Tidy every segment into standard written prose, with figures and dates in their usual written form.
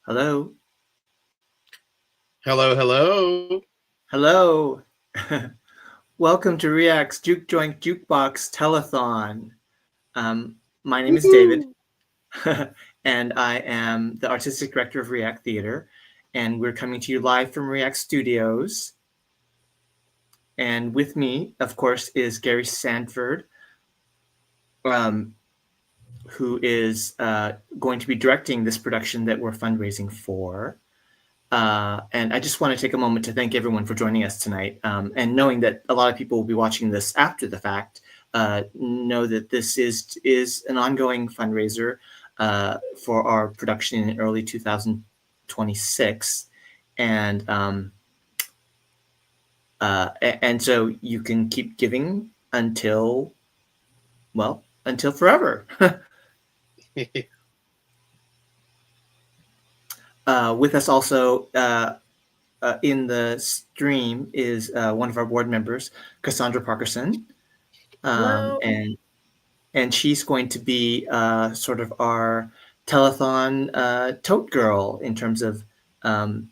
Hello. Hello, hello. Hello. Welcome to ReAct's Juke Joint Jukebox Telethon. My name is David, Woohoo. and I am the Artistic Director of ReAct Theater, and we're coming to you live from ReAct Studios. And with me, of course, is Gary Sanford, um, who is going to be directing this production that we're fundraising for. And I just want to take a moment to thank everyone for joining us tonight. And knowing that a lot of people will be watching this after the fact, know that this is an ongoing fundraiser for our production in early 2026. And so you can keep giving until, well, until forever. With us also in the stream is one of our board members, Cassandra Parkerson, Hello. and she's going to be sort of our telethon tote girl in terms of um,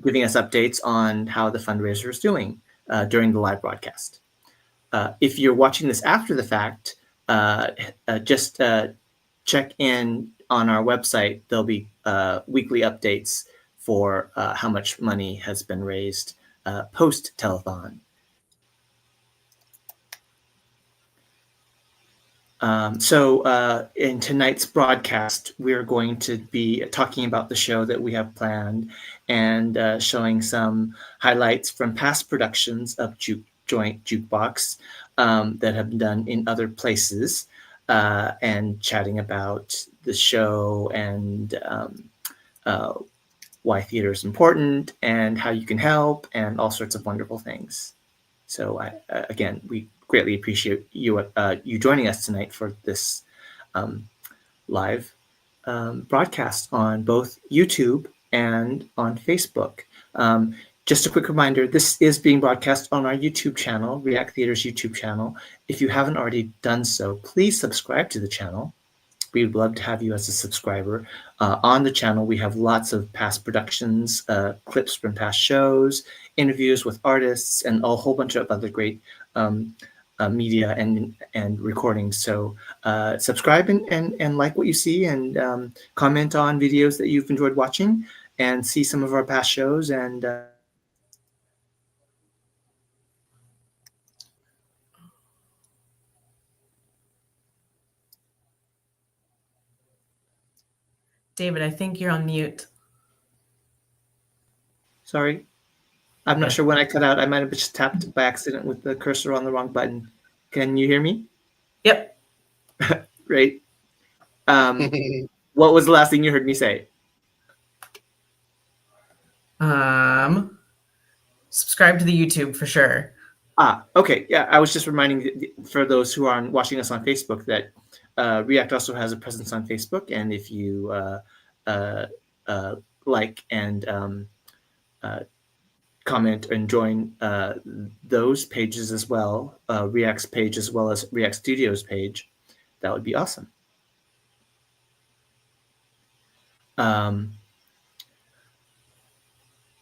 giving us updates on how the fundraiser is doing during the live broadcast. If you're watching this after the fact, just check in on our website. There'll be weekly updates for how much money has been raised post telethon. So in tonight's broadcast, we're going to be talking about the show that we have planned and showing some highlights from past productions of Juke Joint Jukebox that have been done in other places, and chatting about the show and uh, why theater is important and how you can help and all sorts of wonderful things. So again, we greatly appreciate you joining us tonight for this live broadcast on both YouTube and on Facebook. Just a quick reminder, this is being broadcast on our YouTube channel, ReAct Theater's YouTube channel. If you haven't already done so, please subscribe to the channel. We would love to have you as a subscriber. On the channel, we have lots of past productions, clips from past shows, interviews with artists, and a whole bunch of other great media and recordings. So subscribe and like what you see, and comment on videos that you've enjoyed watching, and see some of our past shows. And David, I think you're on mute. sorry, I'm not sure when I cut out. I might have just tapped by accident with the cursor on the wrong button. Can you hear me? Yep. Great. What was the last thing you heard me say? Subscribe to the YouTube for sure. Okay. Yeah, I was just reminding for those who are watching us on Facebook that ReAct also has a presence on Facebook, and if you like and comment and join those pages as well, ReAct's page as well as ReAct Studios page, that would be awesome.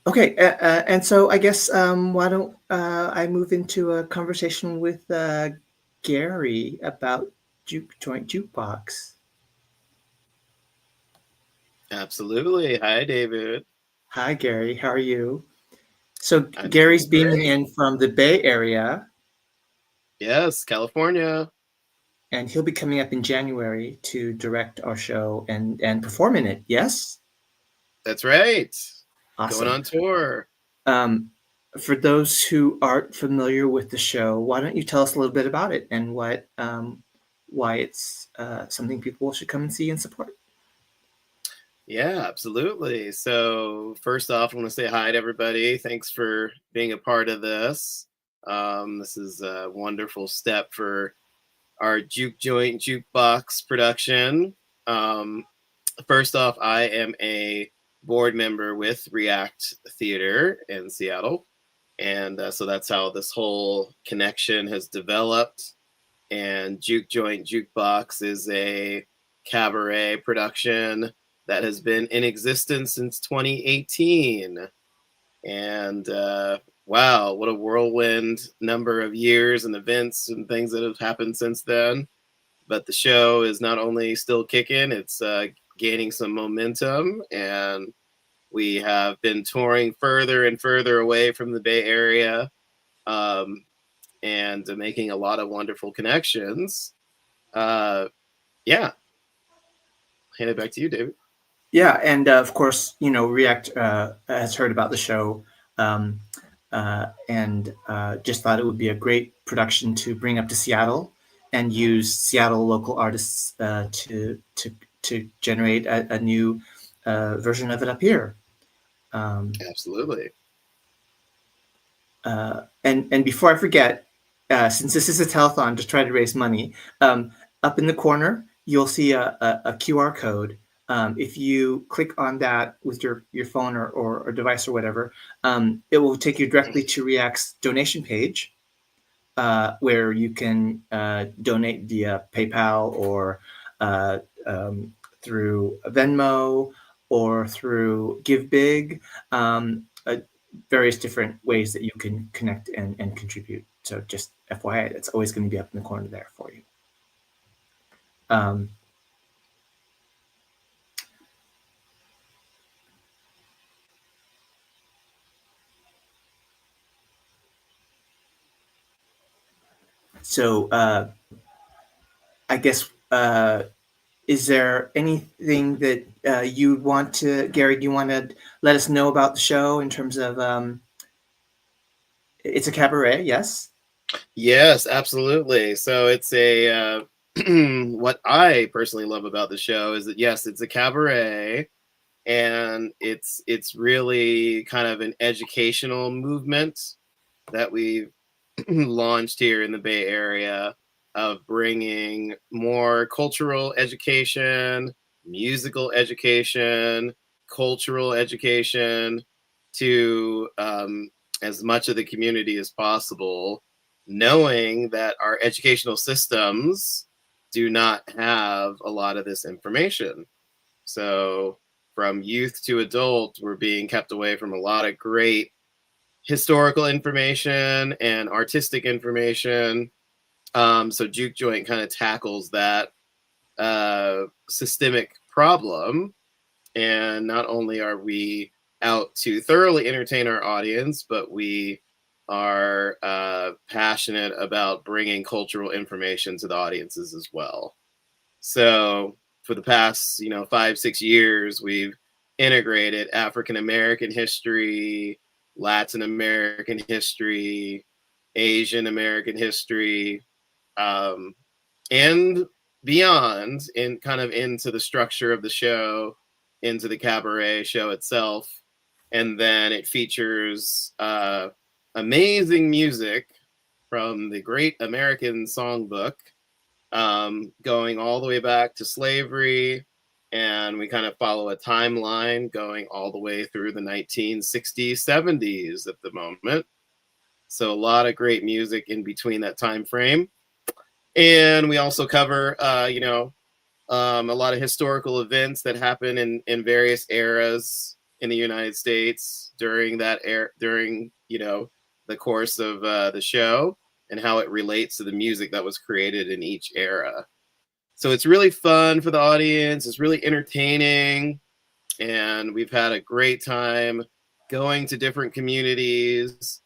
Okay, and so I guess why don't I move into a conversation with Gary about Juke Joint Jukebox. Absolutely. Hi, David. Hi, Gary. How are you? So I'm Gary's doing beaming great. in from the Bay Area, Yes, California. and he'll be coming up in January to direct our show and perform in it. Yes, That's right. Going awesome. on tour. For those who aren't familiar with the show, why don't you tell us a little bit about it and why it's something people should come and see and support? Yeah, absolutely. So, first off, I want to say hi to everybody. Thanks for being a part of this. This is a wonderful step for our Juke Joint Jukebox production. First off, I am a board member with ReAct Theater in Seattle. And so that's how this whole connection has developed. And Juke Joint Jukebox is a cabaret production that has been in existence since 2018. And wow, what a whirlwind number of years and events and things that have happened since then. But the show is not only still kicking, it's gaining some momentum. And we have been touring further and further away from the Bay Area, and making a lot of wonderful connections. Yeah. Hand it back to you, David. Yeah, and of course, ReAct has heard about the show, and just thought it would be a great production to bring up to Seattle and use Seattle local artists to generate a new version of it up here. Absolutely. And before I forget, since this is a telethon to try to raise money, up in the corner you'll see a QR code. If you click on that with your phone or device or whatever, it will take you directly to ReAct's donation page, where you can donate via PayPal or through Venmo or through GiveBig, various different ways that you can connect and contribute. So just FYI, it's always going to be up in the corner there for you. So I guess, is there anything that you want to, Gary, do you want to let us know about the show in terms of, it's a cabaret, yes? Yes, absolutely. So it's a, what I personally love about the show is that, yes, it's a cabaret, and it's really kind of an educational movement that we've launched here in the Bay Area, of bringing more cultural education, musical education, cultural education to as much of the community as possible, knowing that our educational systems do not have a lot of this information. So from youth to adult, we're being kept away from a lot of great historical information and artistic information. So Juke Joint kind of tackles that systemic problem. And not only are we out to thoroughly entertain our audience, but we are passionate about bringing cultural information to the audiences as well. So for the past 5-6 years, we've integrated African American history, Latin American history, Asian American history, and beyond, in kind of into the structure of the show, into the cabaret show itself. And then it features amazing music from the Great American Songbook, going all the way back to slavery. And we kind of follow a timeline going all the way through the 1960s, 70s at the moment. So a lot of great music in between that time frame. And we also cover, a lot of historical events that happen in various eras in the United States during that during the course of the show, and how it relates to the music that was created in each era. So it's really fun for the audience. It's really entertaining. And we've had a great time going to different communities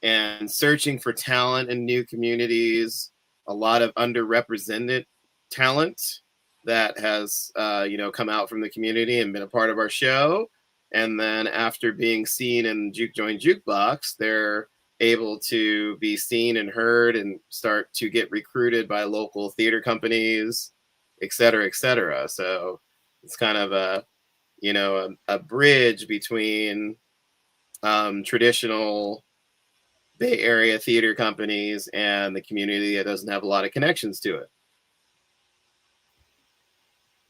and searching for talent in new communities. A lot of underrepresented talent that has, come out from the community and been a part of our show. And then after being seen in Juke Joint Jukebox, they're able to be seen and heard and start to get recruited by local theater companies, et cetera, et cetera. So it's kind of a bridge between traditional Bay Area theater companies and the community that doesn't have a lot of connections to it.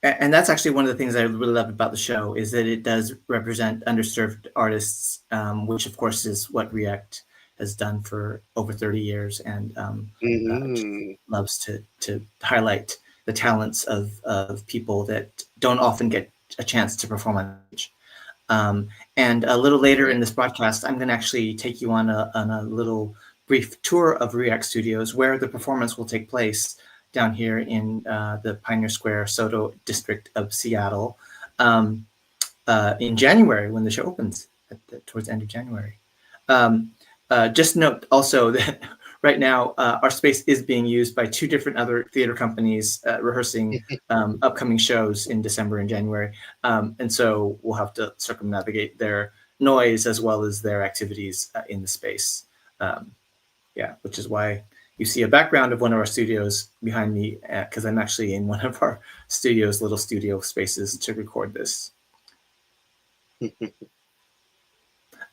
And that's actually one of the things I really love about the show, is that it does represent underserved artists, which of course is what ReAct has done for over 30 years, and loves to highlight the talents of people that don't often get a chance to perform on stage. And a little later in this broadcast, I'm going to actually take you on a little brief tour of ReAct Studios, where the performance will take place down here in the Pioneer Square, Soto district of Seattle, in January when the show opens, towards the end of January. Just note also that right now our space is being used by 2 different other theater companies rehearsing upcoming shows in December and January. And so we'll have to circumnavigate their noise as well as their activities in the space. Yeah, which is why you see a background of one of our studios behind me, because I'm actually in one of our studios, little studio spaces to record this.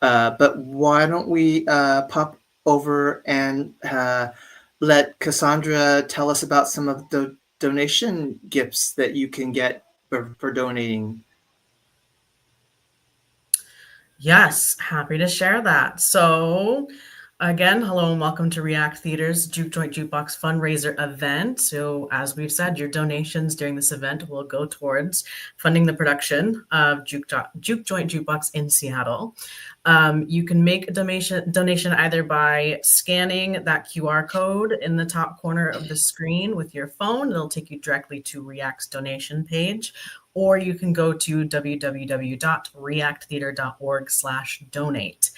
But why don't we pop over and let Cassandra tell us about some of the donation gifts that you can get for donating. Yes, happy to share that. So again, hello and welcome to ReAct Theater's Juke Joint Jukebox fundraiser event. So as we've said, your donations during this event will go towards funding the production of Juke Joint Jukebox in Seattle. You can make a donation either by scanning that QR code in the top corner of the screen with your phone. It'll take you directly to ReAct's donation page, or you can go to www.reacttheater.org/donate.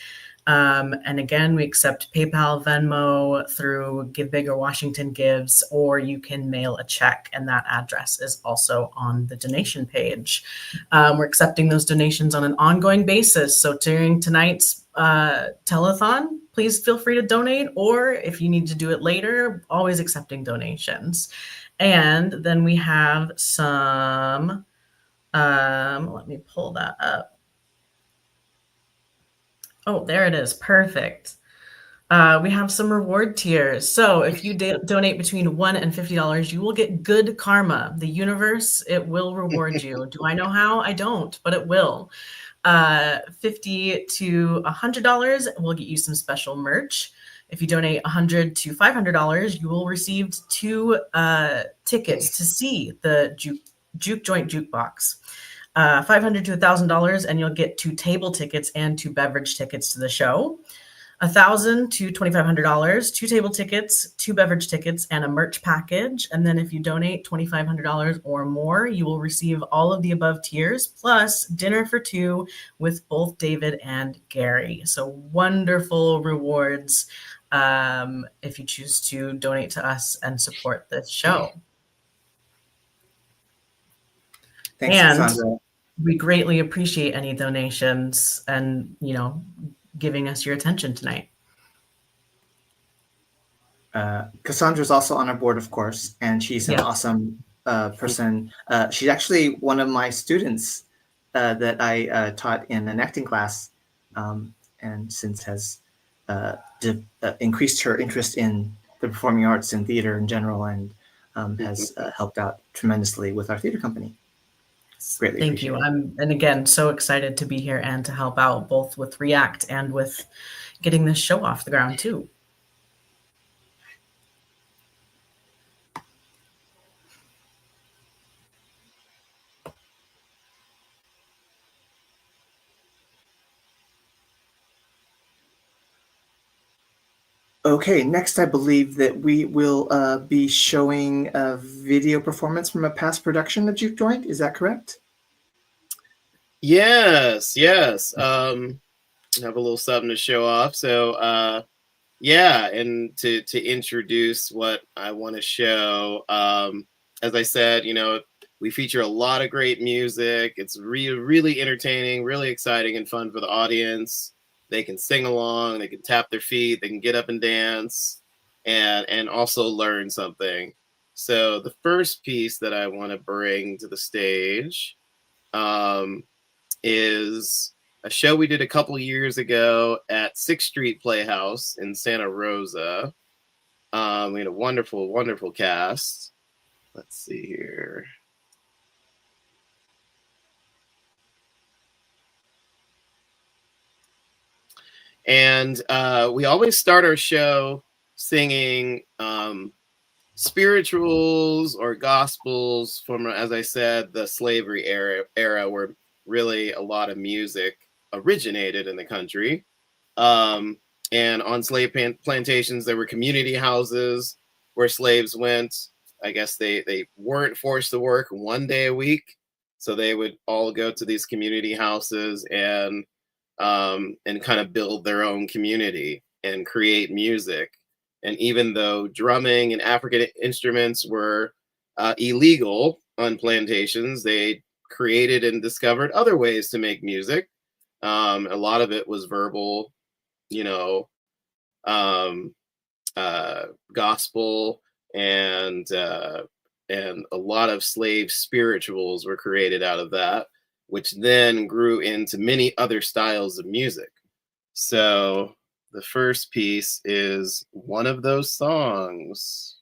And again, we accept PayPal, Venmo, through Give Big or Washington Gives, or you can mail a check, and that address is also on the donation page. We're accepting those donations on an ongoing basis. So during tonight's telethon, please feel free to donate, or if you need to do it later, always accepting donations. And then we have some, let me pull that up. Oh, there it is. Perfect. We have some reward tiers. So if you donate between $1 and $50, you will get good karma. The universe, it will reward you. Do I know how? I don't, but it will. $50 to $100 will get you some special merch. If you donate $100 to $500, you will receive 2 tickets to see the Juke Joint Jukebox. $500 to $1,000, and you'll get 2 table tickets and 2 beverage tickets to the show. $1,000 to $2,500, 2 table tickets, 2 beverage tickets, and a merch package. And then if you donate $2,500 or more, you will receive all of the above tiers, plus dinner for 2 with both David and Gary. So wonderful rewards if you choose to donate to us and support this show. Thanks, and Cassandra. We greatly appreciate any donations and, giving us your attention tonight. Cassandra's also on our board, of course, and she's an awesome person. She's actually one of my students that I taught in an acting class, and since has increased her interest in the performing arts and theater in general, and has helped out tremendously with our theater company. Greatly Thank you. And again, so excited to be here and to help out both with ReAct and with getting this show off the ground too. Okay, next I believe that we will be showing a video performance from a past production of Juke Joint. Is that correct? Yes. I have a little something to show off. So yeah, and to introduce what I want to show, as I said, we feature a lot of great music. It's really entertaining, really exciting and fun for the audience. They can sing along, they can tap their feet, they can get up and dance, and also learn something. So the first piece that I want to bring to the stage is a show we did a couple years ago at 6th Street Playhouse in Santa Rosa. We had a wonderful, wonderful cast. Let's see here. And we always start our show singing spirituals or gospels from, as I said, the slavery era where really a lot of music originated in the country. And on slave plantations, there were community houses where slaves went. I guess they weren't forced to work one day a week, so they would all go to these community houses and kind of build their own community and create music. And even though drumming and African instruments were illegal on plantations, they created and discovered other ways to make music. A lot of it was verbal, you know, gospel, and a lot of slave spirituals were created out of that, which then grew into many other styles of music. So the first piece is one of those songs.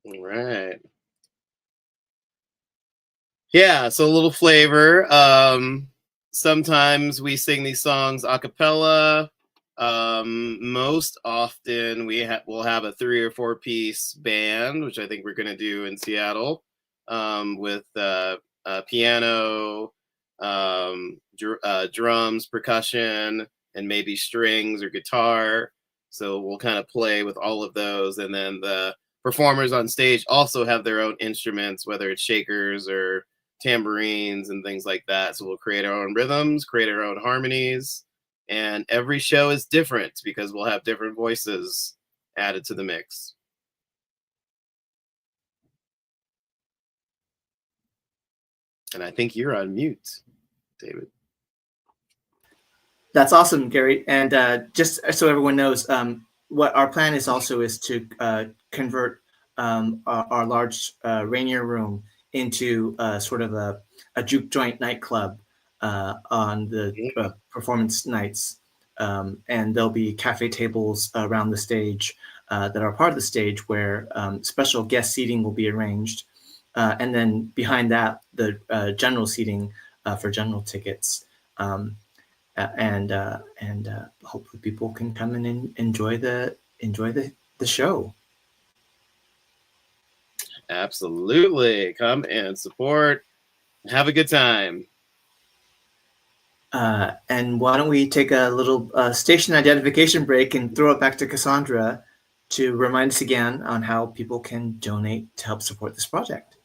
All right. Yeah, so a little flavor. Sometimes we sing these songs a cappella. Most often we'll have a 3 or 4 piece band, which I think we're going to do in Seattle, with piano, drums, percussion, and maybe strings or guitar. So we'll kind of play with all of those, and then the performers on stage also have their own instruments, whether it's shakers or tambourines and things like that. So we'll create our own rhythms, create our own harmonies, and every show is different because we'll have different voices added to the mix. And I think you're on mute, David. That's awesome, Gary. And just so everyone knows, what our plan is also is to convert our large Rainier room into sort of a juke joint nightclub on the performance nights. And there'll be cafe tables around the stage that are part of the stage where special guest seating will be arranged. And then behind that, the general seating for general tickets. And hopefully people can come and enjoy the show. Absolutely. Come and support. Have a good time. And why don't we take a little station identification break and throw it back to Cassandra to remind us again on how people can donate to help support this project.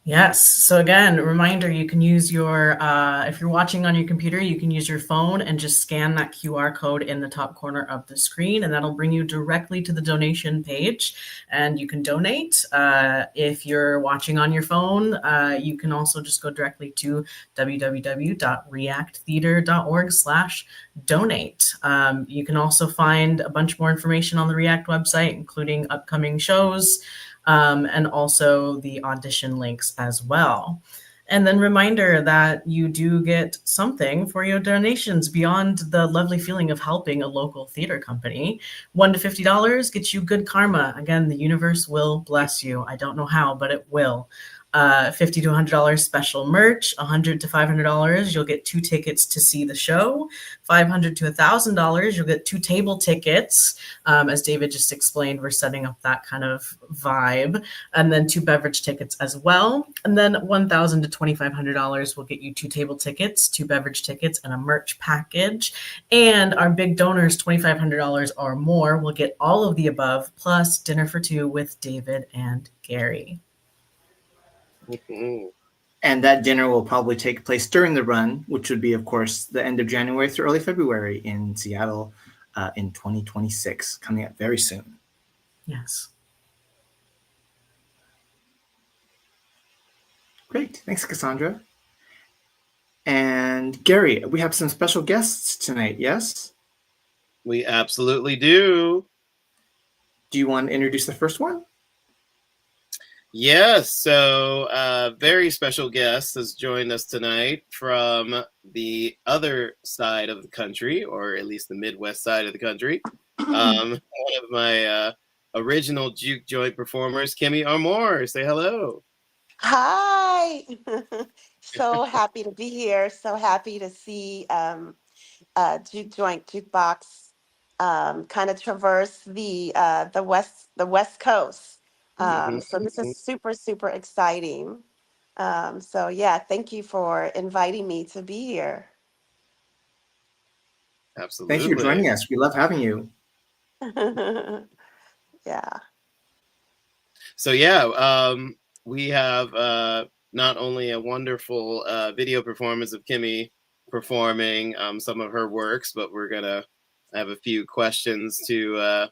Yes. So again, reminder, you can use your, if you're watching on your computer, you can use your phone and just scan that QR code in the top corner of the screen, and that'll bring you directly to the donation page, and you can donate. If you're watching on your phone, you can also just go directly to www.reacttheater.org/donate. You can also find a bunch more information on the ReAct website, including upcoming shows, and also the audition links as well. And then reminder that you do get something for your donations beyond the lovely feeling of helping a local theater company. $1 to $50 gets you good karma. Again, the universe will bless you. I don't know how, but it will. $50 to $100 special merch, $100 to $500, you'll get 2 tickets to see the show. $500 to $1,000, you'll get 2 table tickets. As David just explained, we're setting up that kind of vibe. And then 2 beverage tickets as well. And then $1,000 to $2,500 will get you 2 table tickets, 2 beverage tickets, and a merch package. And our big donors, $2,500 or more, will get all of the above, plus dinner for 2 with David and Gary. And that dinner will probably take place during the run, which would be, of course, the end of January through early February in Seattle in 2026, coming up very soon. Yes. Great. Thanks, Cassandra. And Gary, we have some special guests tonight, yes? We absolutely do. Do you want to introduce the first one? Yes, so very special guest has joined us tonight from the other side of the country, or at least the Midwest side of the country. One of my original Juke joint performers, Kimmy Armour. Say hello. Hi. So happy to be here. So happy to see Juke Joint Jukebox kind of traverse the West Coast. So this is super exciting. So yeah, thank you for inviting me to be here. Absolutely. Thank you for joining us. We love having you. Yeah. So yeah, we have not only a wonderful video performance of Kimmy performing some of her works, but we're gonna have a few questions to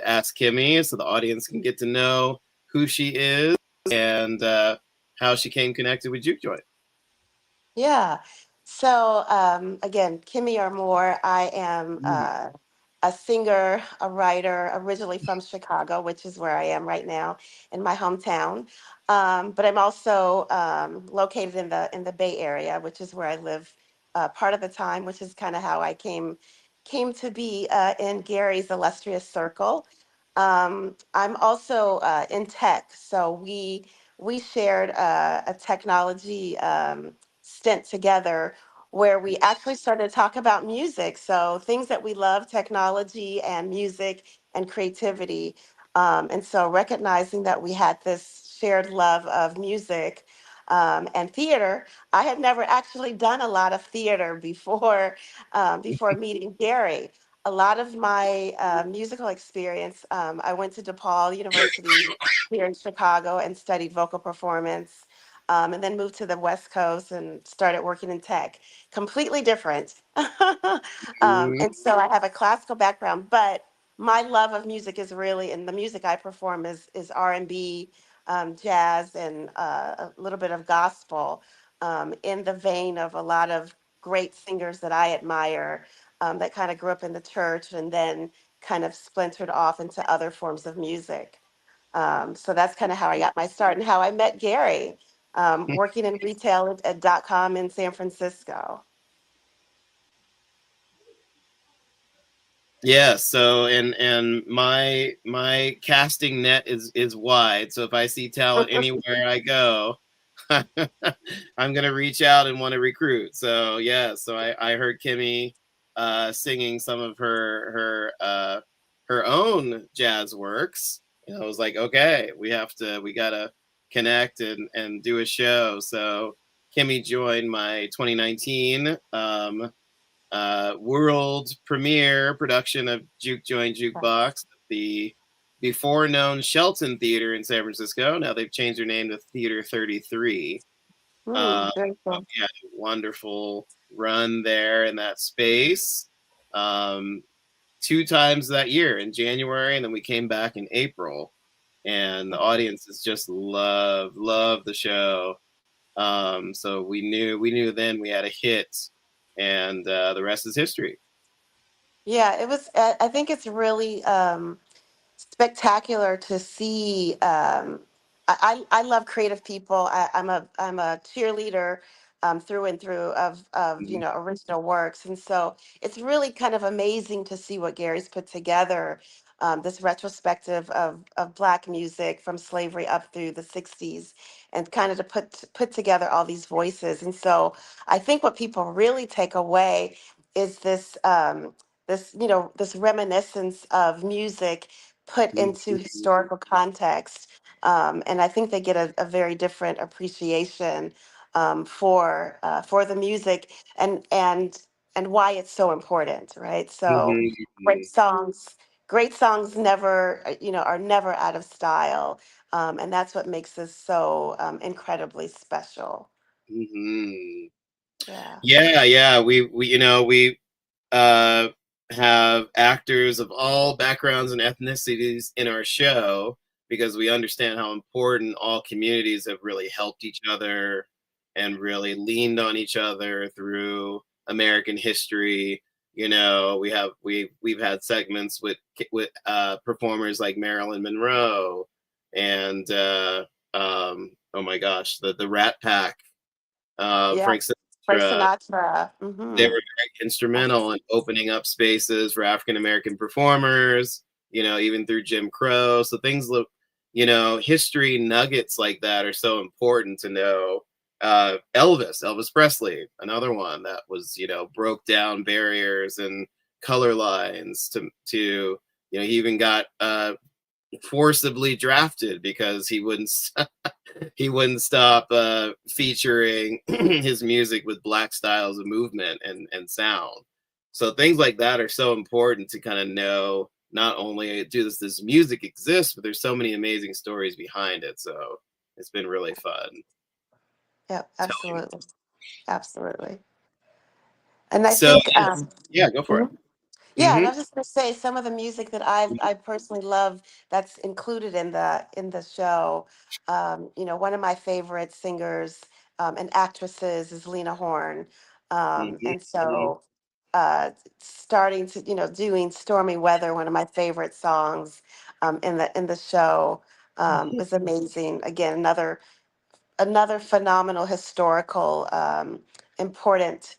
ask Kimmy, so the audience can get to know who she is and how she came connected with Juke Joint. Yeah. So again, Kimmy Armour. I am a singer, a writer, originally from Chicago, which is where I am right now in my hometown. But I'm also located in the Bay Area, which is where I live part of the time, which is kind of how I came to be in Gary's illustrious circle. I'm also in tech, so we shared a technology stint together where we actually started to talk about music. So things that we love, technology and music and creativity. And so recognizing that we had this shared love of music and theater, I had never actually done a lot of theater before meeting Gary. A lot of my musical experience, I went to DePaul University here in Chicago and studied vocal performance, and then moved to the West Coast and started working in tech. Completely different. And so I have a classical background, but my love of music is really, and the music I perform is R&B, jazz, and a little bit of gospel, in the vein of a lot of great singers that I admire, that kind of grew up in the church and then kind of splintered off into other forms of music. So that's kind of how I got my start and how I met Gary, working in retail at .com in San Francisco. Yeah, so and my casting net is wide. So if I see talent anywhere I go, I'm gonna reach out and want to recruit. So yeah, so I heard Kimmy singing some of her own jazz works, I was like, okay, we gotta connect and do a show. So Kimmy joined my 2019 world premiere production of Juke Joint Jukebox at the before known Shelton Theater in San Francisco. Now they've changed their name to Theater 33. Very cool. Yeah, wonderful run there in that space. Um, 2 times that year, in January, and then we came back in April. And the audiences just love the show. So we knew then we had a hit, and the rest is history. Yeah, it was. I think it's really spectacular to see. I love creative people. I'm a cheerleader through and through of Mhm. original works, and so it's really kind of amazing to see what Gary's put together. This retrospective of Black music from slavery up through the '60s, and kind of to put together all these voices. And so I think what people really take away is this reminiscence of music put into Mhm. historical context. And I think they get a very different appreciation for the music and why it's so important, right? So great Mhm. songs, great songs never, are never out of style. And that's what makes this so incredibly special. Mhm. Yeah. Yeah. We uh, have actors of all backgrounds and ethnicities in our show because we understand how important all communities have really helped each other and really leaned on each other through American history. We've had segments with performers like Marilyn Monroe and oh my gosh, the Rat Pack, Yeah. Frank Frank Sinatra. Sinatra. They were Mm-hmm. very instrumental in opening up spaces for African American performers, even through Jim Crow. So things look, history nuggets like that are so important to know. Elvis Presley, another one that was, broke down barriers and color lines he even got forcibly drafted because he wouldn't stop featuring his music with black styles of movement and sound. So things like that are so important to kind of know. Not only does this music exist, but there's so many amazing stories behind it. So it's been really fun. Yeah, absolutely. Absolutely. And I So think, yeah, go for it. mhm. Yeah, and Hmm. I was just gonna say some of the music that I personally love that's included in the show. One of my favorite singers and actresses is Lena Horne, and Hmm. so starting to doing "Stormy Weather," one of my favorite songs in the show, was amazing. Again, another phenomenal historical important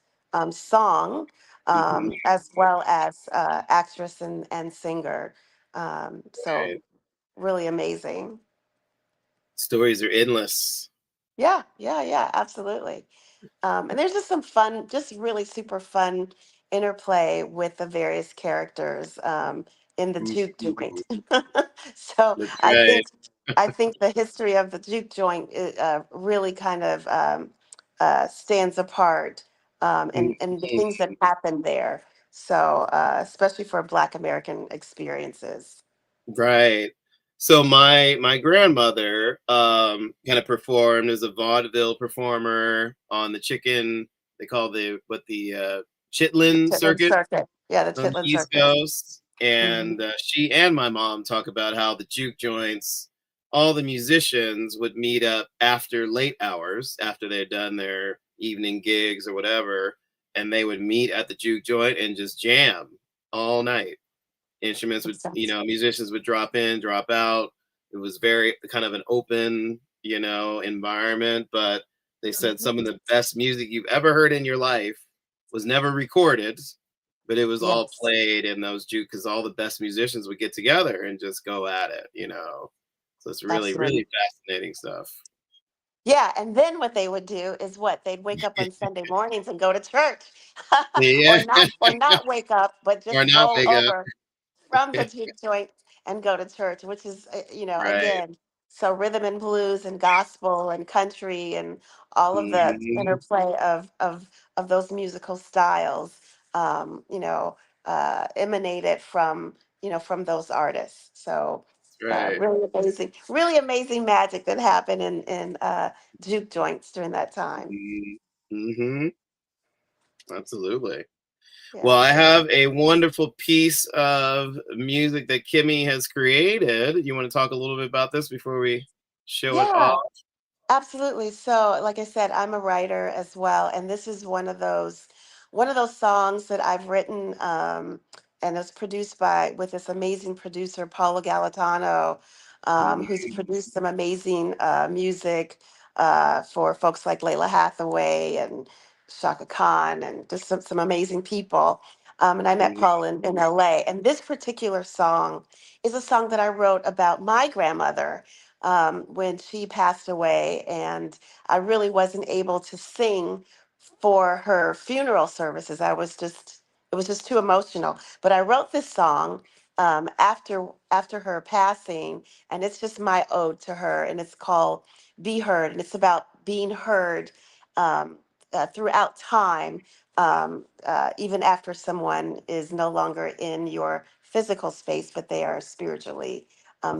song, Hmm. as well as actress and singer. Right. So really amazing. Stories are endless. Yeah, yeah, yeah, absolutely. And there's just some fun, just really super fun interplay with the various characters in the juke Mhm. joint. So That's I right. think I think the history of the juke joint really kind of stands apart, and the things that happened there. So especially for Black American experiences. Right. So my grandmother kind of performed as a vaudeville performer on the they call the Chitlin Chitlin circuit Circuit. Yeah, the on the Chitlin East Circuit. Coast. Hmm. And she and my mom talk about how the juke joints, all the musicians would meet up after late hours, after they'd done their evening gigs or whatever, and they would meet at the juke joint and just jam all night. Instruments would, Makes sense. musicians would drop in, drop out. It was very kind of an open, environment. But they said Mhm. some of the best music you've ever heard in your life was never recorded, but it was all Yes, played in those juke because all the best musicians would get together and just go at it. So it's really, absolutely. really fascinating stuff. Yeah, and then what they would do is what they'd wake up on Sunday mornings and go to church, Yeah, or not wake up, but or just not roll big up. over from the juke joint and go to church, which is, Right. again, so rhythm and blues and gospel and country and all of the Mhm. interplay of those musical styles, emanated from those artists. So Right. really amazing magic that happened in juke joints during that time. Mm-hmm. Absolutely. Well, Yeah. I have a wonderful piece of music that Kimmy has created. You want to talk a little bit about this before we show it Yeah. off? Absolutely. So, like I said, I'm a writer as well, and this is one of those songs that I've written, and it's produced by with this amazing producer Paula Galatano, who's Mhm. produced some amazing music for folks like Layla Hathaway and Shaka Khan and just some amazing people. And I met Paul in LA, and this particular song is a song that I wrote about my grandmother when she passed away, and I really wasn't able to sing for her funeral services. It was just too emotional. But I wrote this song after her passing, and it's just my ode to her, and it's called "Be Heard," and it's about being heard um, throughout time. Even after someone is no longer in your physical space, but they are spiritually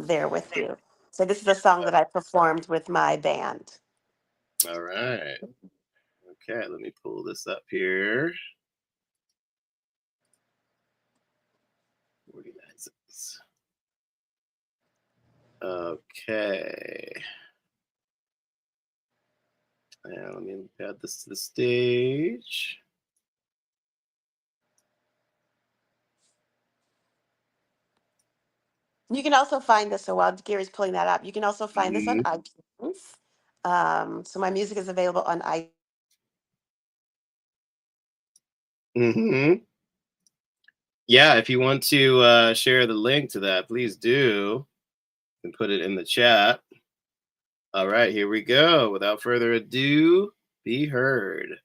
there with you. So this is a song that I performed with my band. All right. Okay, let me pull this up here. 49 cents. Okay. And let me add this to the stage. You can also find this, so while Gary's pulling that up, you can also find this on Mm-hmm. iTunes. So my music is available on iTunes. Mm-hmm. Yeah, if you want to share the link to that, please do. You can put it in the chat. All right, here we go. Without further ado, be heard.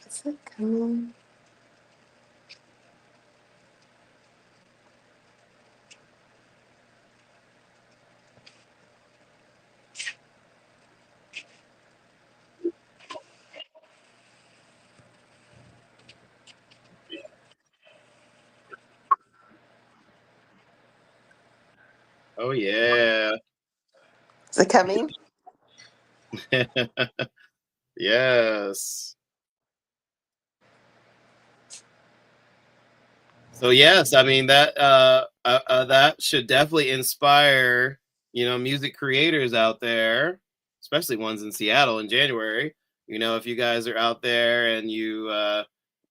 Is it coming? Oh yeah. Is it coming? Yes. So yes, I mean that should definitely inspire music creators out there, especially ones in Seattle in January. If you guys are out there and you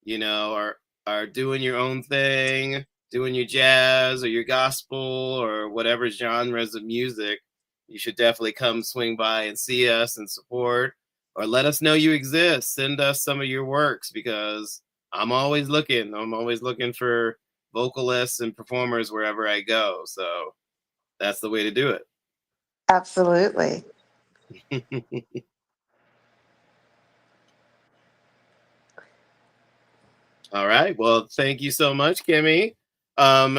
know are doing your own thing, doing your jazz or your gospel or whatever genres of music, you should definitely come swing by and see us and support or let us know you exist. Send us some of your works because I'm always looking. I'm always looking for vocalists and performers wherever I go. So that's the way to do Absolutely. it. All right. Well, thank you so much, Kimmy.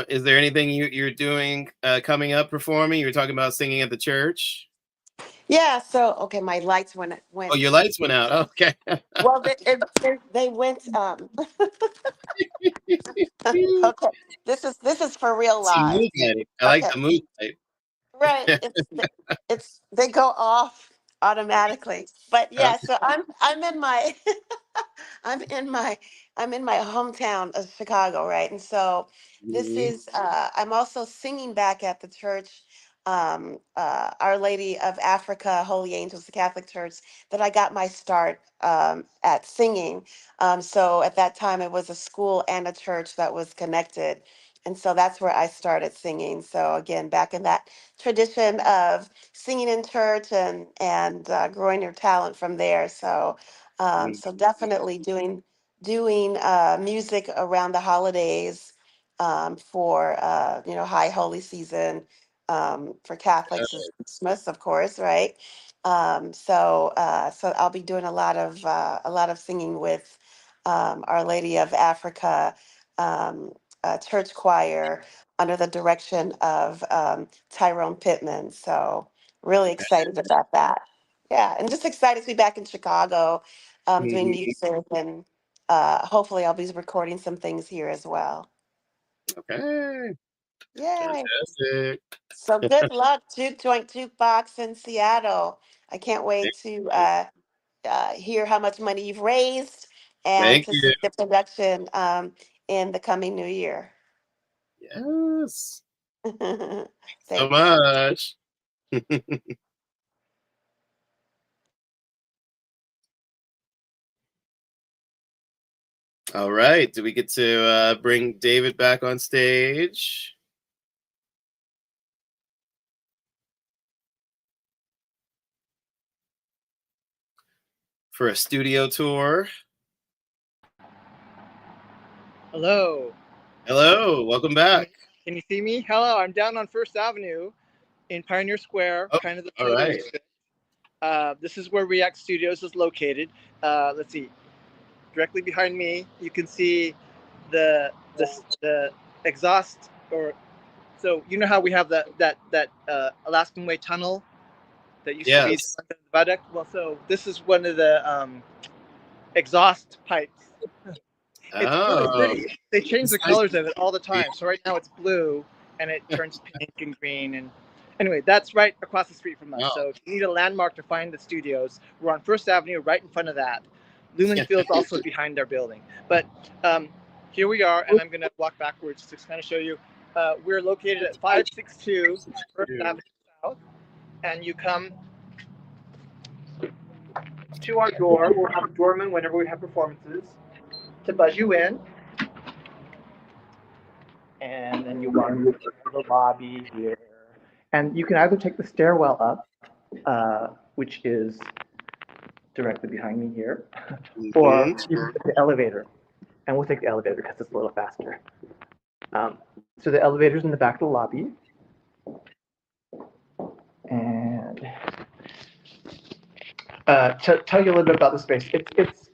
Is there anything you're doing coming up performing? You were talking about singing at the church. Yeah. So okay, my lights went. Oh, your lights went out. Okay. Well, they went. Okay, this is for real Some live. mood lighting. I like Okay. the mood light. Right. It's they go off. automatically. But Okay. yeah, so I'm in my I'm in my I'm in my hometown of Chicago, right? And so this Mhm. is I'm also singing back at the church, Our Lady of Africa, Holy Angels, the Catholic Church, that I got my start at singing. So at that time, it was a school and a church that was connected. And so that's where I started singing. So again, back in that tradition of singing in church and growing your talent from there. So definitely doing music around the holidays for High Holy Season, for Catholics is Christmas, of course, right? So I'll be doing a lot of singing with Our Lady of Africa church choir under the direction of Tyrone Pittman. So really excited about that. Yeah, and just excited to be back in Chicago doing Mhm. music, and hopefully I'll be recording some things here as well. Okay. Yay! Fantastic. So good luck, Juke Joint Jukebox in Seattle. I can't wait to hear how much money you've raised and Thank to you. see the production in the coming new year. Yes. So Thanks. much. All right. Do we get to bring David back on stage? For a studio tour. Hello. Hello. Welcome Can you, back. can you see me? Hello. I'm down on First Avenue in Pioneer Square, Oh, kind of the all photo right. district. This is where ReAct Studios is located. Let's see. Directly behind me, you can see the exhaust, or so you know how we have that Alaskan Way tunnel that used to be Yes. the viaduct. Well, so this is one of the exhaust pipes. It's really Oh. pretty. They change It's the nice colors to of it all the see. time. So right now it's blue, and it turns pink and green. And anyway, that's right across the street from us. Wow. So if you need a landmark to find the studios, we're on First Avenue, right in front of that. Lumen Field's also behind our building. But here we are, and I'm going to walk backwards to kind of show you. We're located at 562 First Avenue South, and you come to our door. We'll have a doorman whenever we have performances to buzz you in. And then you walk into the lobby here. And you can either take the stairwell up, which is directly behind me here, or Mhm. you can take the elevator. And we'll take the elevator because it's a little faster. So the elevator's in the back of the lobby. And to tell you a little bit about the space,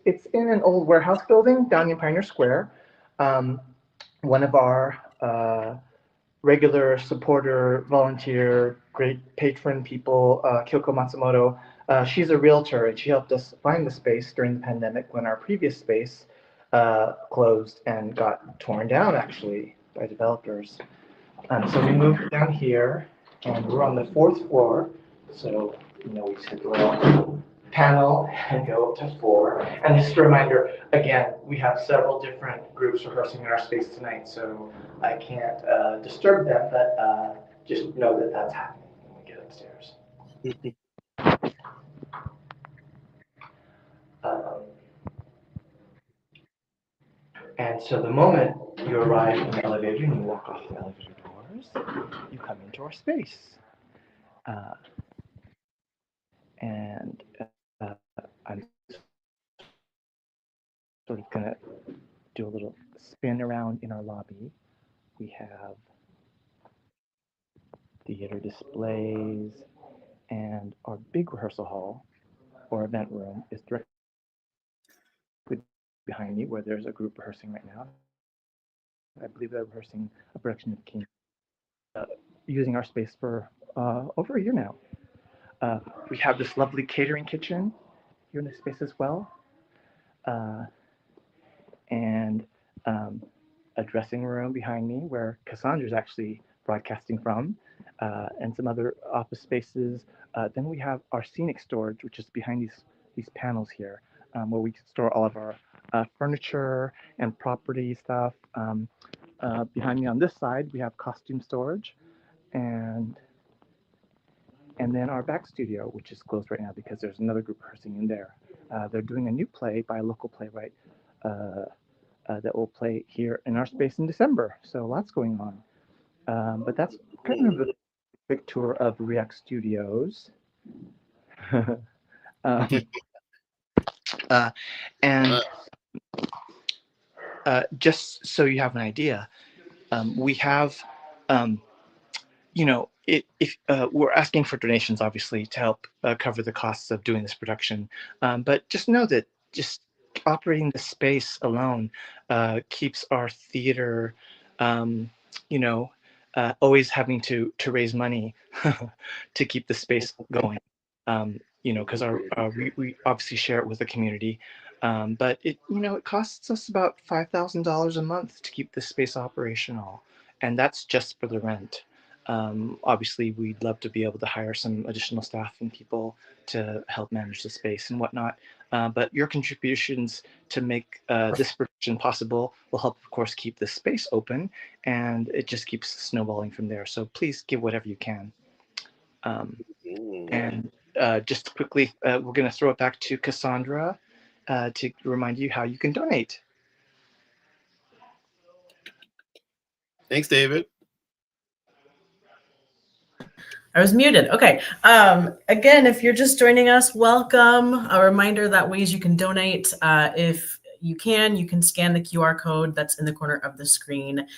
it's in an old warehouse building down in Pioneer Square. One of our regular supporter, volunteer, great patron people, Kyoko Matsumoto. She's a realtor, and she helped us find the space during the pandemic when our previous space closed and got torn down, actually, by developers. So we moved down here, and we're on the fourth floor. So, we just hit the little panel and go up to 4. And just a reminder, again, we have several different groups rehearsing in our space tonight, so I can't disturb them, but just know that that's happening when we get upstairs. Um, and so the moment you arrive in the elevator and you walk off the elevator doors, you come into our space. And I'm sort of going to do a little spin around in our lobby. We have theater displays, and our big rehearsal hall or event room is directly behind me, where there's a group rehearsing right now. I believe they're rehearsing a production of King, using our space for over a year now. We have this lovely catering kitchen here in the space as well, and a dressing room behind me where Cassandra's actually broadcasting from, and some other office spaces. Then we have our scenic storage, which is behind these panels here, where we store all of our furniture and property stuff. Behind me on this side, we have costume storage, and then our back studio, which is closed right now because there's another group rehearsing in there. They're doing a new play by a local playwright that will play here in our space in December. So lots going on. But that's kind of a quick tour of ReAct Studios. And just so you have an idea, we have, if we're asking for donations, obviously, to help cover the costs of doing this production. But just know that just operating the space alone keeps our theater, always having to raise money to keep the space going. Because we obviously share it with the community, but it costs us about $5,000 a month to keep the space operational, and that's just for the rent. Obviously, we'd love to be able to hire some additional staff and people to help manage the space and whatnot. But your contributions to make this production possible will help, of course, keep the space open, and it just keeps snowballing from there. So please give whatever you can. And just quickly, we're going to throw it back to Cassandra to remind you how you can donate. Thanks, David. I was muted. Okay. Again, if you're just joining us, welcome. A reminder that ways you can donate. If you can scan the QR code that's in the corner of the screen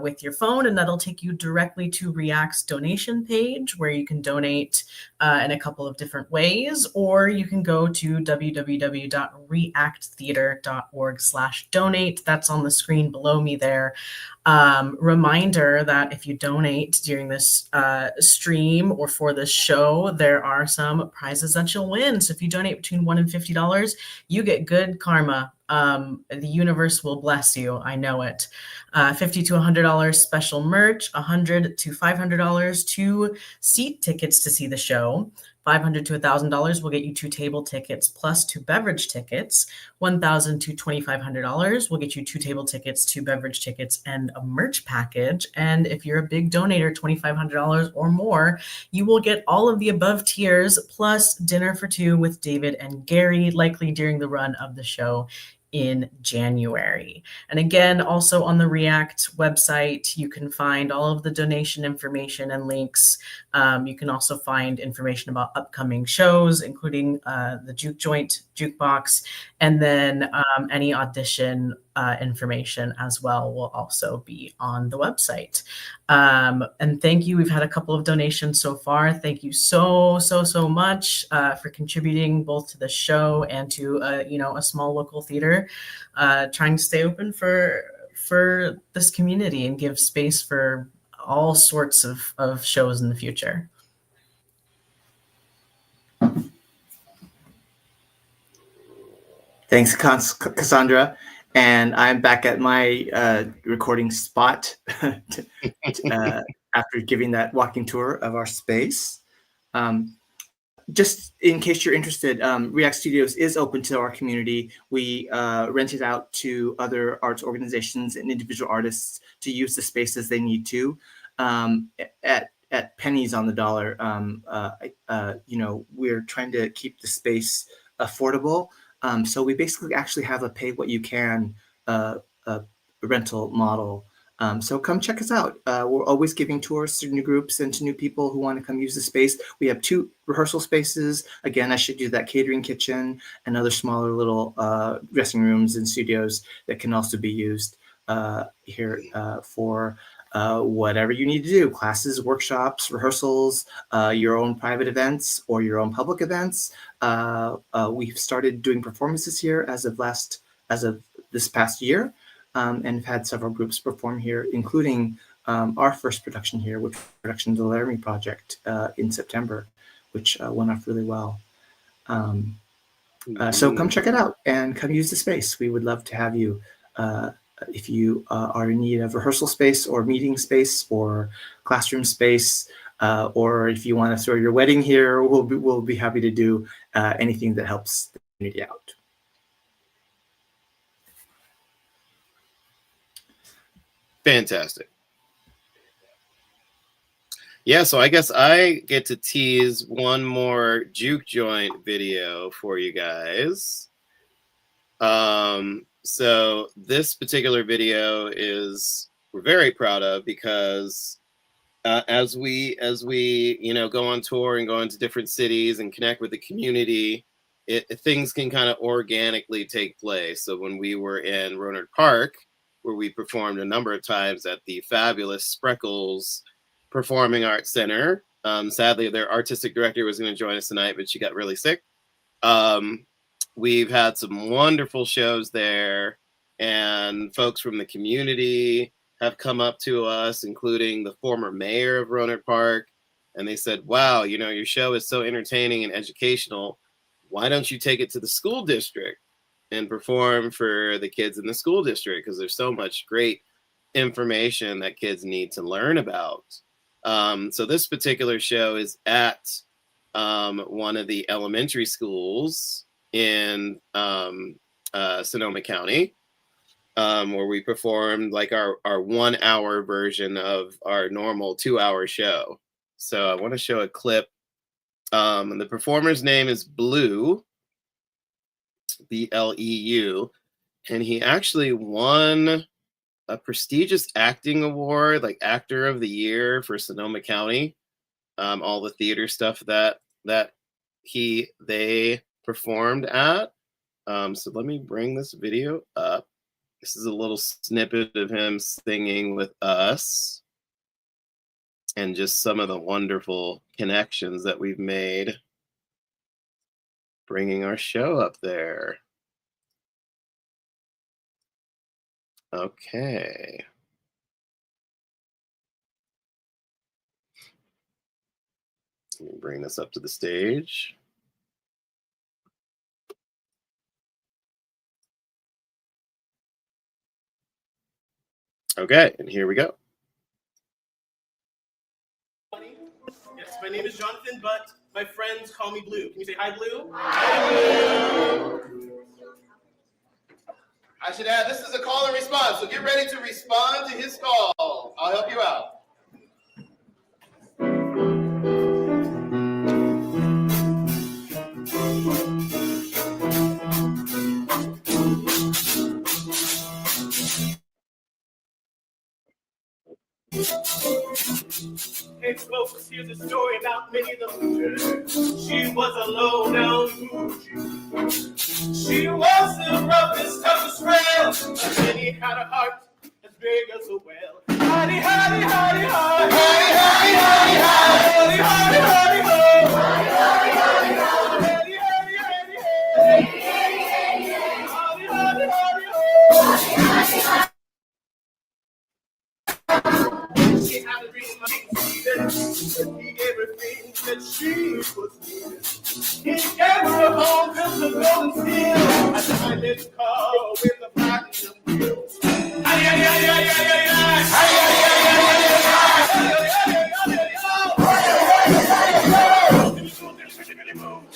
with your phone, and that'll take you directly to ReAct's donation page where you can donate in a couple of different ways, or you can go to www.reacttheater.org/donate. That's on the screen below me there. Reminder that if you donate during this stream or for this show, there are some prizes that you'll win. So if you donate between $1 and $50, you get good karma. The universe will bless you. I know it. $50 to $100 special merch, $100 to $500 to seat tickets to see the show. $500 to $1,000 will get you 2 table tickets plus 2 beverage tickets. $1,000 to $2,500 will get you 2 table tickets, 2 beverage tickets, and a merch package. And if you're a big donator, $2,500 or more, you will get all of the above tiers plus dinner for 2 with David and Gary, likely during the run of the show in January. And again, also on the ReAct website, you can find all of the donation information and links. You can also find information about upcoming shows, including the Juke Joint, Jukebox, and then any audition information as well will also be on the website. And thank you. We've had a couple of donations so far. Thank you so much for contributing both to the show and to a small local theater trying to stay open for this community and give space for all sorts of shows in the future. Thanks, Cassandra. And I'm back at my recording spot after giving that walking tour of our space. Just in case you're interested, ReAct Studios is open to our community. We rent it out to other arts organizations and individual artists to use the space as they need to at pennies on the dollar. We're trying to keep the space affordable. So we basically actually have a pay what you can rental model. So come check us out. We're always giving tours to new groups and to new people who want to come use the space. We have 2 rehearsal spaces. Again, I should do that catering kitchen and other smaller little dressing rooms and studios that can also be used here for whatever you need to do, classes, workshops, rehearsals, your own private events or your own public events. We've started doing performances here as of this past year, and have had several groups perform here, including our first production here, which was production of the Laramie Project in September, which went off really well. So come check it out and come use the space. We would love to have you if you are in need of rehearsal space or meeting space or classroom space, or if you want to throw your wedding here, we'll be happy to do anything that helps the community out. Fantastic. Yeah, so I guess I get to tease one more Juke Joint video for you guys. So this particular video we're very proud of, because as we go on tour and go into different cities and connect with the community, things can kind of organically take place. So when we were in Rohnert Park, where we performed a number of times at the fabulous Spreckles Performing Arts Center, sadly their artistic director was going to join us tonight, but she got really sick. We've had some wonderful shows there, and folks from the community have come up to us, including the former mayor of Rohnert Park, and they said, wow, your show is so entertaining and educational. Why don't you take it to the school district and perform for the kids in the school district? Because there's so much great information that kids need to learn about. So this particular show is at one of the elementary schools in Sonoma County, where we performed like our 1 hour version of our normal 2-hour show. So I want to show a clip. And the performer's name is Blue, Bleu, and he actually won a prestigious acting award, like Actor of the Year for Sonoma County. All the theater stuff that they performed at. So let me bring this video up. This is a little snippet of him singing with us, and just some of the wonderful connections that we've made bringing our show up there. Okay. Let me bring this up to the stage. Okay, and here we go. Yes, my name is Jonathan, but my friends call me Blue. Can you say hi, Blue? Hi, Blue. I should add, this is a call and response, so get ready to respond to his call. I'll help you out. Hey folks, here's a story about Minnie the Moocher. She was a low-down moocher. She was the roughest, toughest rail, but Minnie had a heart as big as a whale. Hidey, hidey, hidey, hidey, hidey, hidey, hidey, hidey, hidey, hidey, ho. Hidey, hidey, hidey, ho. Hidey, hidey, hidey, ho. Hidey, hidey, hidey, ho. She had a dream of being succeeded. He gave her things that she was needed. He gave her a home built of gold and steel, a diamond car with a platinum wheels. Ay, ay, ay, ay, ay, ay, ay. Ay, ay, ay, ay, ay, ay, ay. Ay, ay, ay, ay, ay, ay,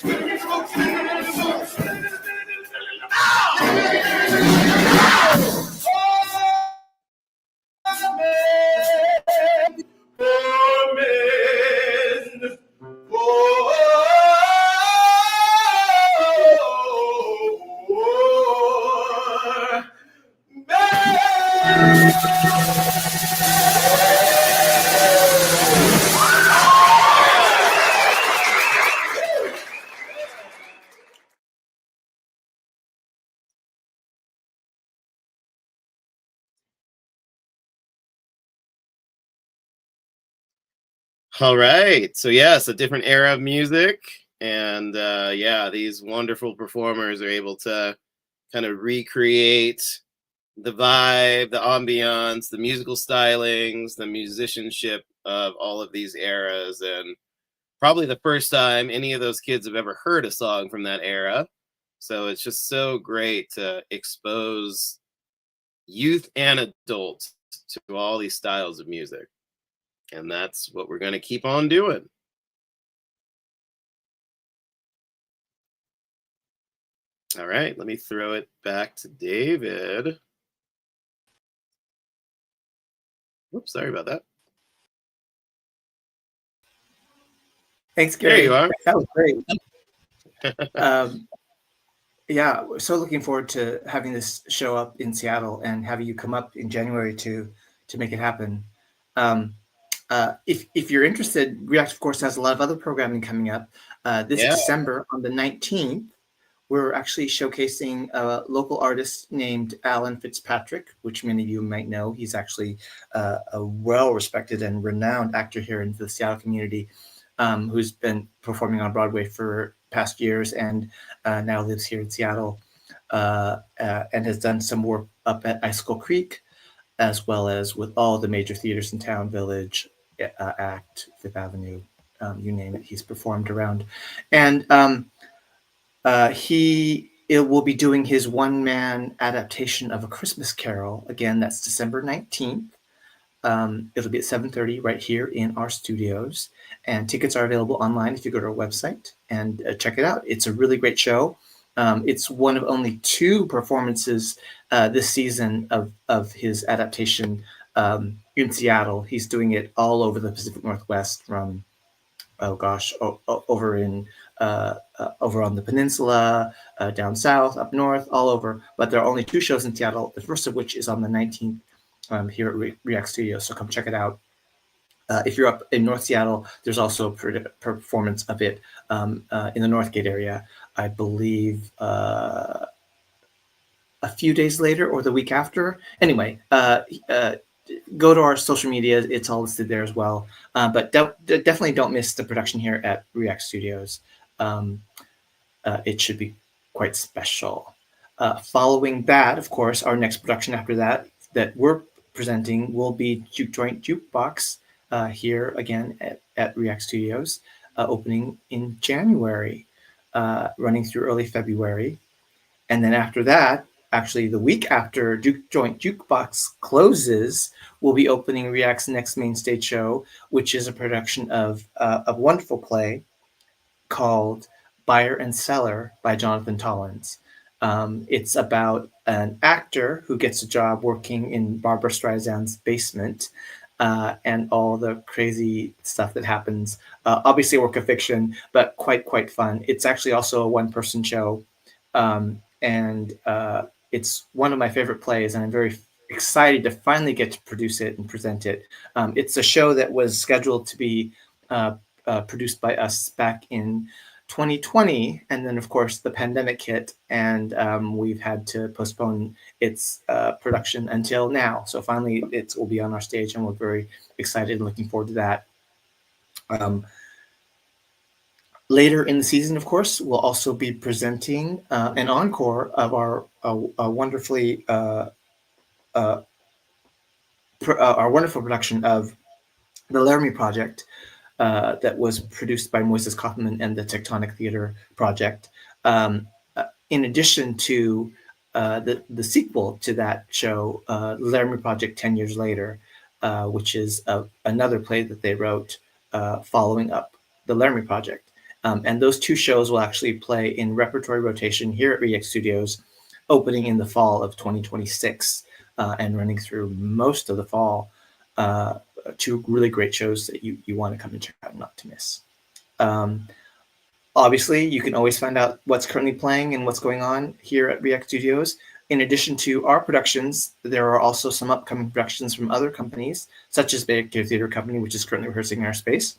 All right. So yes, a different era of music. And yeah, these wonderful performers are able to kind of recreate the vibe, the ambiance, the musical stylings, the musicianship of all of these eras. And probably the first time any of those kids have ever heard a song from that era. So it's just so great to expose youth and adults to all these styles of music. And that's what we're going to keep on doing. All right, let me throw it back to David. Oops, sorry about that. Thanks, Gary. There you are. That was great. Yeah, we're so looking forward to having this show up in Seattle and having you come up in January to make it happen. If you're interested, ReAct, of course, has a lot of other programming coming up. This December on the 19th, we're actually showcasing a local artist named Alan Fitzpatrick, which many of you might know. He's actually a well-respected and renowned actor here in the Seattle community, who's been performing on Broadway for past years and now lives here in Seattle, and has done some work up at Icicle Creek, as well as with all the major theaters in town, Village, ACT, Fifth Avenue, you name it, he's performed around. And he will be doing his one-man adaptation of A Christmas Carol. Again, that's December 19th. It'll be at 7:30 right here in our studios. And tickets are available online if you go to our website and check it out. It's a really great show. It's one of only 2 performances this season of his adaptation in Seattle. He's doing it all over the Pacific Northwest, from over on the peninsula, down south, up north, all over. But there are only 2 shows in Seattle, the first of which is on the 19th here at ReAct Studios. So come check it out. If you're up in North Seattle, there's also a performance of it in the Northgate area, I believe a few days later or the week after. Anyway, go to our social media. It's all listed there as well. But definitely don't miss the production here at ReAct Studios. It should be quite special. Following that, of course, our next production after that we're presenting will be Juke Joint Jukebox here again at ReAct Studios, opening in January, running through early February. And then after that, actually the week after Juke Joint Jukebox closes, we'll be opening ReAct's next main stage show, which is a production of a wonderful play called Buyer and Seller by Jonathan Tollins. It's about an actor who gets a job working in Barbra Streisand's basement, and all the crazy stuff that happens. Obviously a work of fiction, but quite fun. It's actually also a one-person show, and it's one of my favorite plays, and I'm very excited to finally get to produce it and present it. It's a show that was scheduled to be produced by us back in 2020, and then of course the pandemic hit, and we've had to postpone its production until now. So finally it will be on our stage, and we're very excited and looking forward to that. Later in the season, of course, we'll also be presenting an encore of our wonderfully our wonderful production of The Laramie Project, that was produced by Moises Kaufman and the Tectonic Theater Project. In addition to the sequel to that show, The Laramie Project 10 Years Later, which is another play that they wrote following up The Laramie Project. And those 2 shows will actually play in repertory rotation here at ReAct Studios, opening in the fall of 2026 and running through most of the fall. 2 really great shows that you want to come and check out, not to miss. Obviously, you can always find out what's currently playing and what's going on here at ReAct Studios. In addition to our productions, there are also some upcoming productions from other companies, such as Baker Theater Company, which is currently rehearsing in our space.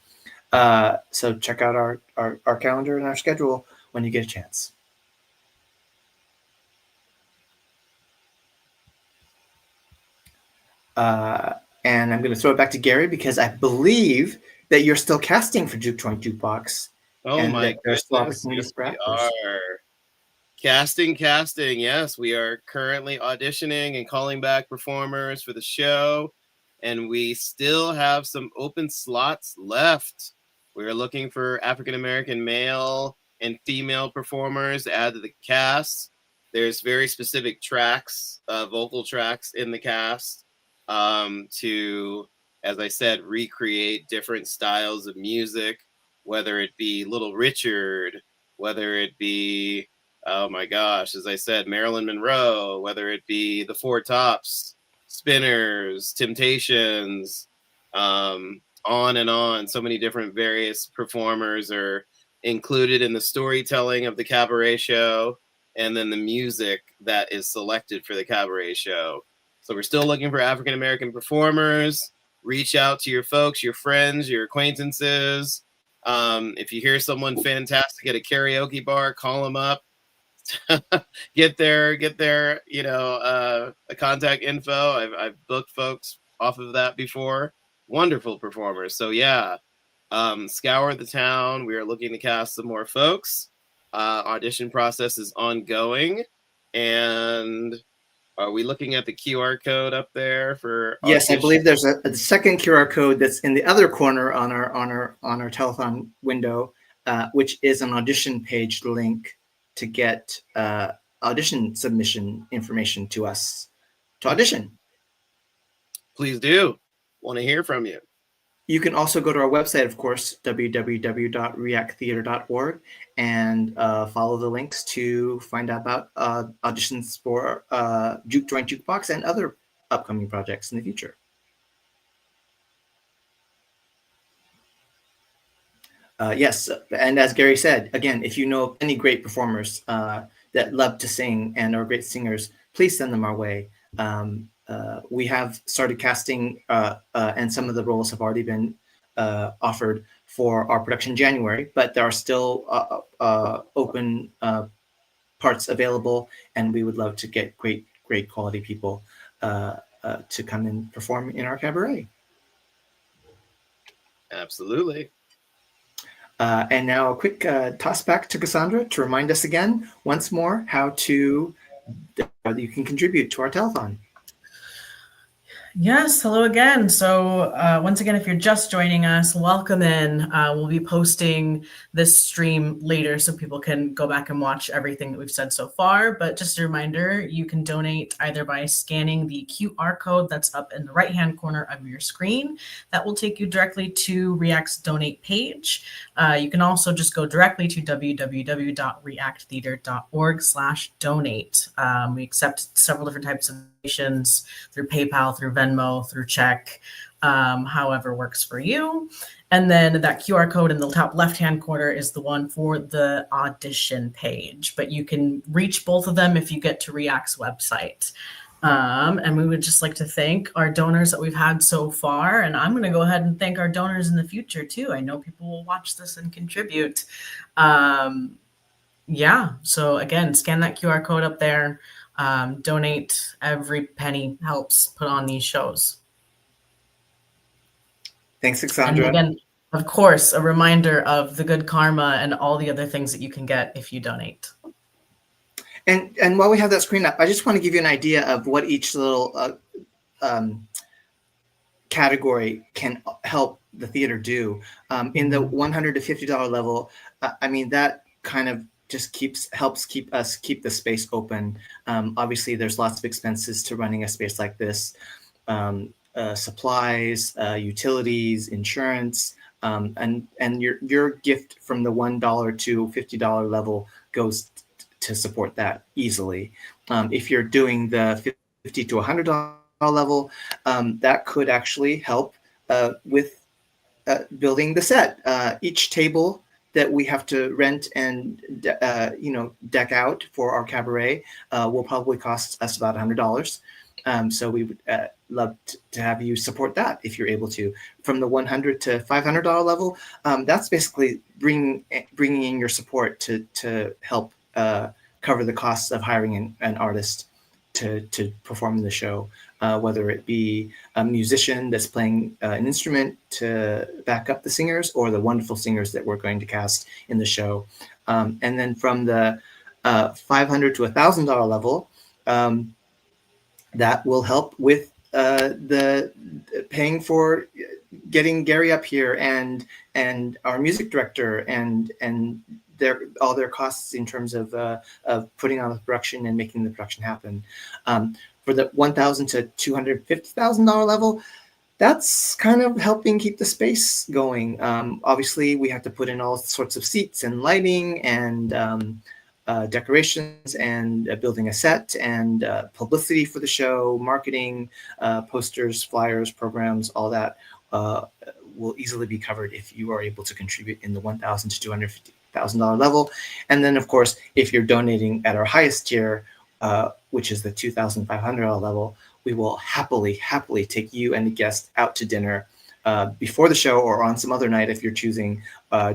So check out our calendar and our schedule when you get a chance. And I'm going to throw it back to Gary, because I believe that you're still casting for Juke Joint Jukebox. Oh my goodness, yes, we are. Casting. Yes, we are currently auditioning and calling back performers for the show, and we still have some open slots left. We are looking for African-American male and female performers to add to the cast. there's very specific tracks, vocal tracks in the cast to, as I said, recreate different styles of music, whether it be Little Richard, whether it be, oh my gosh, as I said, Marilyn Monroe, whether it be the Four Tops, Spinners, Temptations, on and on. So many different various performers are included in the storytelling of the cabaret show, and then the music that is selected for the cabaret show. So we're still looking for African-American performers. Reach out to your folks, your friends, your acquaintances. If you hear someone fantastic at a karaoke bar, call them up. get their contact info. I've booked folks off of that before. Wonderful performers. So yeah, scour the town. We are looking to cast some more folks. Audition process is ongoing. And are we looking at the QR code up there for audition? Yes, I believe there's a second QR code that's in the other corner on our telethon window, which is an audition page link to get audition submission information to us to audition. Please do. Want to hear from you. You can also go to our website, of course, www.reacttheater.org, and follow the links to find out about auditions for Juke Joint Jukebox and other upcoming projects in the future. Yes, and as Gary said, again, if you know any great performers that love to sing and are great singers, please send them our way. We have started casting, and some of the roles have already been offered for our production in January, but there are still open parts available, and we would love to get great quality people to come and perform in our cabaret. Absolutely. And now a quick toss back to Cassandra to remind us again, once more, how you can contribute to our telethon. Yes, hello again. So once again, if you're just joining us, welcome in. We'll be posting this stream later so people can go back and watch everything that we've said so far. But just a reminder, you can donate either by scanning the QR code that's up in the right-hand corner of your screen. That will take you directly to ReAct's donate page. You can also just go directly to www.reacttheater.org/donate. We accept several different types of donations through PayPal, through Venmo, through check, however works for you. And then that QR code in the top left-hand corner is the one for the audition page. But you can reach both of them if you get to ReAct's website. And we would just like to thank our donors that we've had so far. And I'm going to go ahead and thank our donors in the future, too. I know people will watch this and contribute. Yeah, so again, scan that QR code up there. Donate. Every penny helps put on these shows. Thanks, Cassandra. And again, of course, a reminder of the good karma and all the other things that you can get if you donate. And while we have that screen up, I just want to give you an idea of what each little category can help the theater do. In the $100 to $50 level, I mean, that kind of just helps keep the space open. Obviously, there's lots of expenses to running a space like this. Supplies, utilities, insurance, and your gift from the $1 to $50 level goes to support that easily. If you're doing the $50 to $100 level, that could actually help with building the set. Each table that we have to rent and deck out for our cabaret will probably cost us about $100. So we would love to have you support that if you're able to. From the $100 to $500 level, that's basically bringing in your support to help cover the costs of hiring an artist to perform the show, whether it be a musician that's playing an instrument to back up the singers, or the wonderful singers that we're going to cast in the show. And then from the $500 to $1,000 level, that will help with the paying for getting Gary up here and our music director and all their costs in terms of putting on the production and making the production happen. For the $1,000 to $250,000 level, that's kind of helping keep the space going. Obviously, we have to put in all sorts of seats and lighting and decorations and building a set and publicity for the show, marketing, posters, flyers, programs, all that will easily be covered if you are able to contribute in the $1,000 to $250,000 level. And then, of course, if you're donating at our highest tier, which is the $2,500 level, we will happily take you and the guest out to dinner before the show or on some other night if you're choosing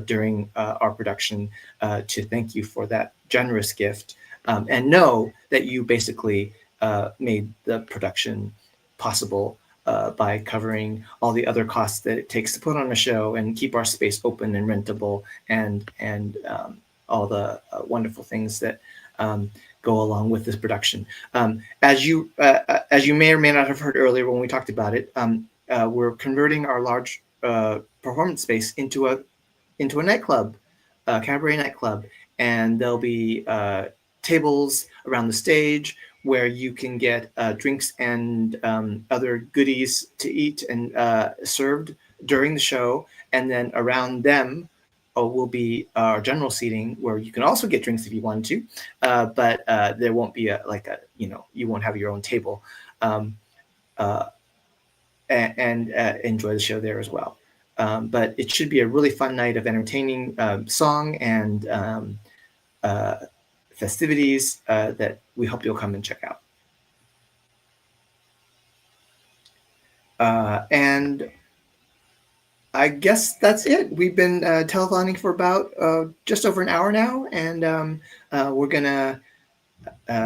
during our production to thank you for that generous gift, and know that you basically made the production possible by covering all the other costs that it takes to put on a show and keep our space open and rentable and all the wonderful things that go along with this production. As you may or may not have heard earlier when we talked about it, we're converting our large performance space into a nightclub, a cabaret nightclub, and there'll be tables around the stage where you can get drinks and other goodies to eat and served during the show, and then around them will be our general seating where you can also get drinks if you want to, but there won't be you won't have your own table, and enjoy the show there as well. But it should be a really fun night of entertaining song and festivities that we hope you'll come and check out. And I guess that's it. We've been telephoning for about just over an hour now, and we're gonna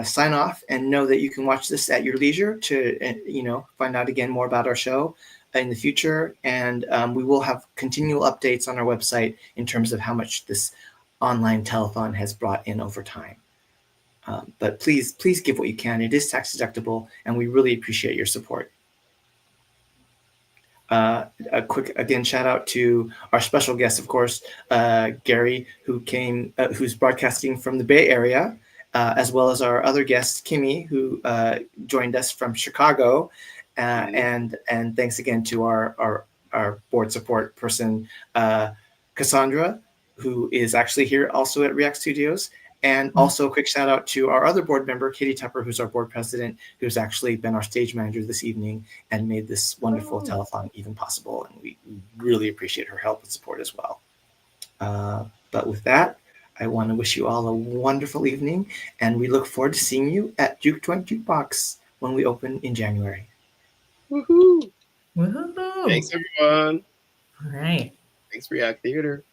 sign off and know that you can watch this at your leisure to find out again more about our show in the future. And we will have continual updates on our website in terms of how much this online telethon has brought in over time. But please give what you can. It is tax deductible, and we really appreciate your support. A quick again shout out to our special guest, of course, Gary, who's broadcasting from the Bay Area, as well as our other guest, Kimmy, who joined us from Chicago, and thanks again to our board support person, Cassandra, who is actually here also at ReAct Studios. And also a quick shout out to our other board member, Katie Tupper, who's our board president, who's actually been our stage manager this evening and made this wonderful telethon even possible. And we really appreciate her help and support as well. But with that, I want to wish you all a wonderful evening, and we look forward to seeing you at Juke Joint Jukebox when we open in January. Woohoo! Woohoo! Thanks, everyone. All right. Thanks, ReAct Theater.